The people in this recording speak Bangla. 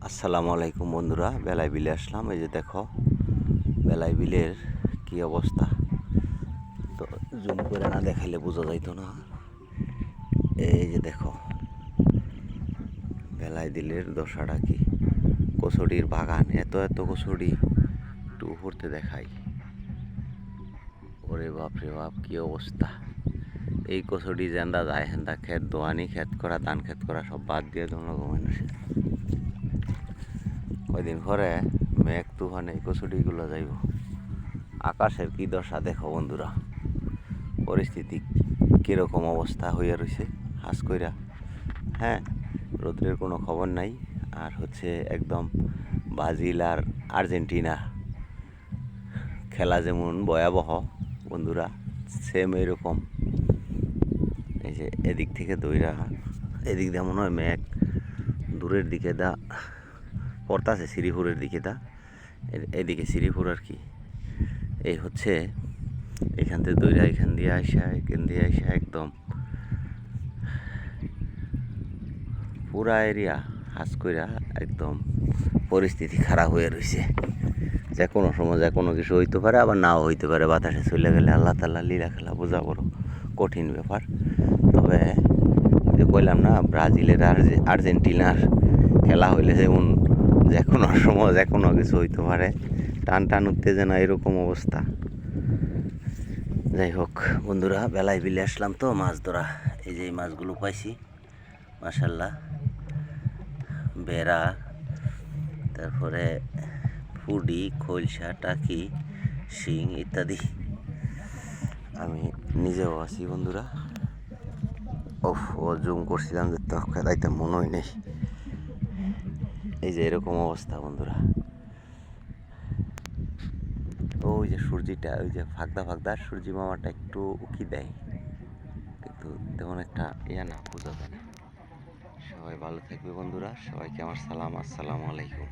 আসসালামু আলাইকুম বন্ধুরা, বেলাই বিলে আসলাম। এই যে দেখো বেলাই বিলের কি অবস্থা। তো জুম করে না দেখাইলে বোঝা যাইতো না। এই যে দেখো বেলাই বিলের দশাটা কি, কচুরির বাগান, এত এত কচুরি একটু উপরতে দেখাই। ওরে বাপ রে বাপ, কি অবস্থা। এই কচুরি জেন্দা যায় হেন্দা ক্ষেত দোয়ানি ক্ষেত করা, ধান ক্ষেত করা সব বাদ দিয়ে জনগণ মানুষের কয়দিন পরে মেঘ তুফানে এই কচুরিগুলো যাইব। আকাশের কি দশা দেখো বন্ধুরা, পরিস্থিতি কীরকম অবস্থা হইয়া রয়েছে হাস কইরা। হ্যাঁ, রোদ্রের কোনো খবর নাই। আর হচ্ছে একদম ব্রাজিল আর আর্জেন্টিনা খেলা যেমন ভয়াবহ বন্ধুরা, সেম এইরকম। এই যে এদিক থেকে দইরা এদিক দিয়ে মনে হয় মেঘ দূরের দিকে দা পড়তাছে, শ্রীপুরের দিকে দা, এদিকে শ্রীপুর আর কি। এই হচ্ছে এখান থেকে দইরা এখান দিয়ে আসা একদম পুরা এরিয়া হাস কইরা একদম পরিস্থিতি খারাপ হয়ে রয়েছে। যে কোনো সময় যে কোনো কিছু হইতে পারে, আবার নাও হইতে পারে। বাতাসে চলে গেলে আল্লাহ তাল্লাহ লীলা খেলা বোঝা বড় কঠিন ব্যাপার। তবে যে কইলাম না, ব্রাজিলের আর আর্জেন্টিনার খেলা হইলে যেমন যে কোনো সময় যে কোনো কিছু হইতে পারে, টান টান উত্তেজনা এরকম অবস্থা। যাই হোক বন্ধুরা, বেলায় বিলে আসলাম তো মাছ ধরা। এই যে এই মাছগুলো পাইছি মাশাল্লাহ, বেড়া, তারপরে ফুডি, খৈলসা, টাকি, শিং ইত্যাদি। আমি নিজেও আছি বন্ধুরা। ও জুম করছিলাম যে তো খেলাইতে মনে হয় নেই। এই যে এরকম অবস্থা বন্ধুরা। ওই যে সূর্যিটা, ওই যে ফাঁকদা ফাঁকদা সূর্যি মামাটা একটু উকি দেয়, কিন্তু তেমন একটা ইয়া না, বোঝা যায় না। সবাই ভালো থাকবে বন্ধুরা, সবাইকে আমার সালাম, আসসালামু আলাইকুম।